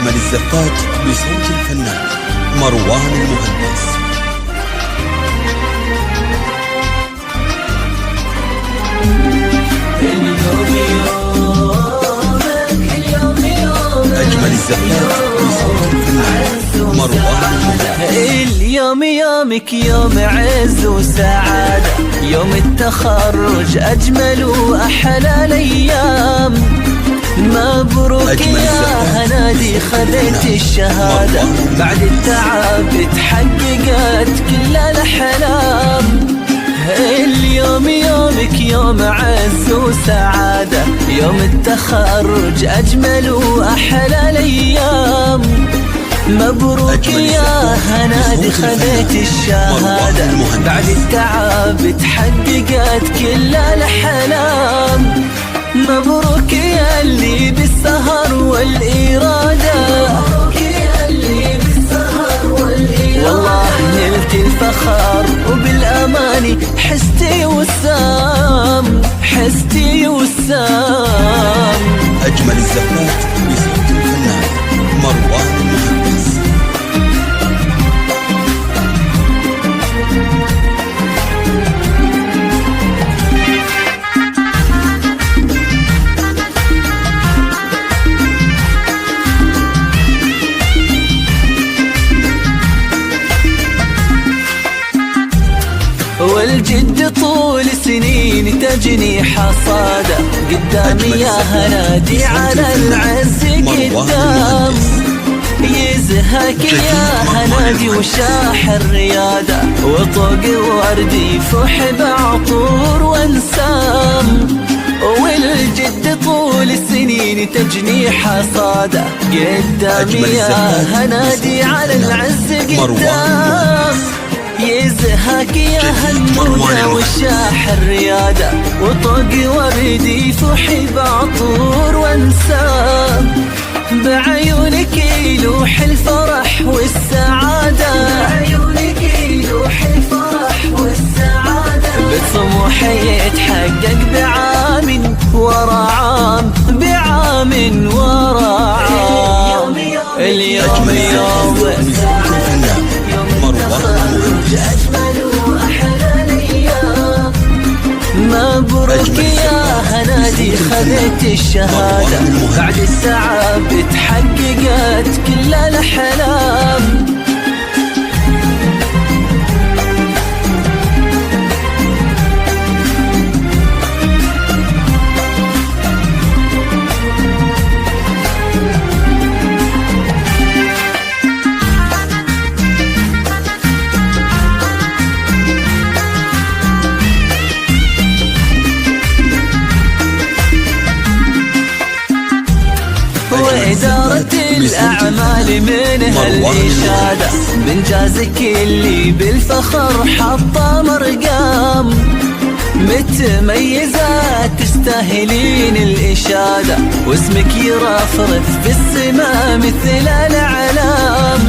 أجمل الزفات بصوت الفنان مروان المهندس. أجمل الزفات بصوت الفنان مروان المهندس. اليوم يومك يوم عز وسعادة، يوم التخرج أجمل وأحلى الأيام. مبروك يا هنادي خذيت الشهادة، بعد التعب تحققت كل الأحلام. اليوم يومك يوم عز وسعادة، يوم التخرج أجمل وأحلى الأيام. مبروك يا هنادي خذيت الشهادة، بعد التعب تحققت كل الأحلام. مبروك يا اللي بالسهر والإرادة، والله نلت الفخر وبالأماني حستي وسام، حستي وسام. أجمل الزفات بصوت الفنان مروان المهندس. والجد طول سنين تجني حصادة، قدامي يا هنادي على العز قدام. يزهك يا هنادي وشاح الريادة، وطوق وردي يفوح بعطور وانسام. والجد طول السنين تجني حصادة، قدامي يا هنادي على العز قدام. يزهك يا هنودة وشاح الريادة، وطوق وردي يفوح بعطور وانسام. بعيونك يلوح الفرح والسعادة، بعيونك يلوح الفرح والسعادة. بطموحي يتحقق بعام ورا عام، بعام ورا عام. اليوم يوم مبروك يا هنادي خذيت الشهادة، بعد التعب تحققت كل الأحلام. وإدارة الأعمال منها الإشادة، بإنجازك اللي بالفخر حطه مرقام. متميزة تستاهلين الإشادة، واسمك يرفرف في السماء مثل الأعلام.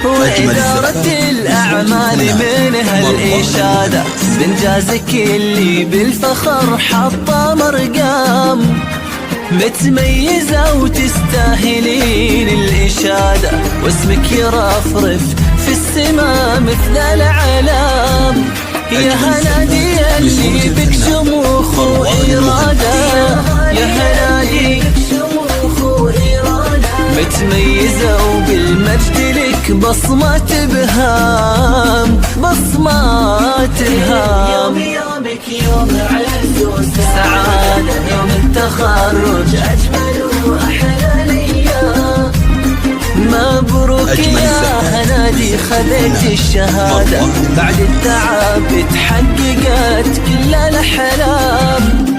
وإدارة الأعمال منها الإشادة، بإنجازك اللي بالفخر حطه مرقام. متميزة وتستاهلين الإشادة، واسمك يرفرف في السماء مثل الأعلام. يا هنادي اللي بك شموخ وإرادة، يا هنادي متميزة وبالمجد لك بصمة بهام، بصمة بهام. يومك يوم عز وسعادة، يوم التخرج أجمل وأحلى الأيام. مبروك يا هنادي خذيت الشهادة، بعد التعب تحققت كل الأحلام.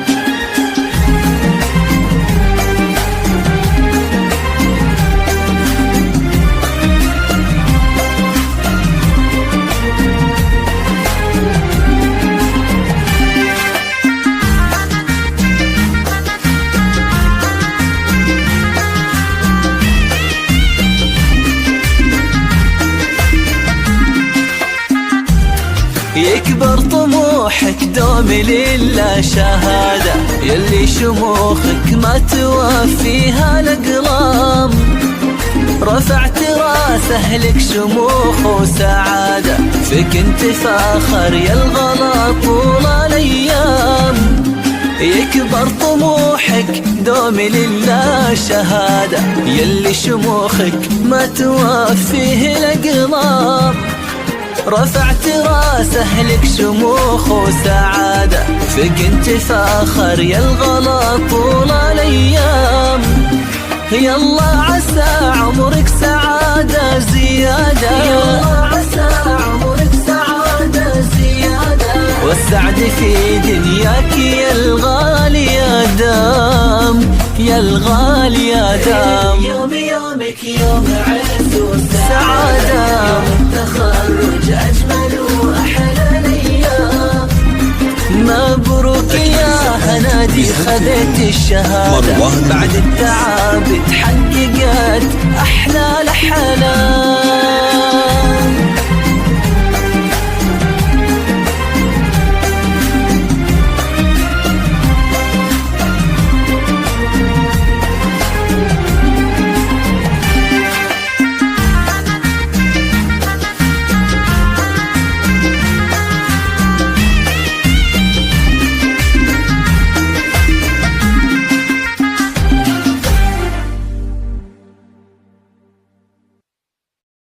يكبر طموحك دوم لله شهادة، يلي شموخك ما توفيها الأقلام. رفعت راسه لك شموخ وسعادة، فيك انت فاخر يا الغلا طول الايام. يكبر طموحك دوم لله شهادة، يلي شموخك ما توفيه الاقلام. رفعت راسه لك شموخ وسعادة، فيك انت فاخر يا الغلا طول الايام. يلا عسى عمرك سعادة زيادة، يلا عسى عمرك سعادة زيادة، والسعد في دنياك يا الغالي يا دام، يا الغالي يا دام. يومك يوم عز وسعادة، يوم التخرج أجمل وأحلى الأيام. مبروك يا هنادي خذت الشهادة، بعد التعب تحققت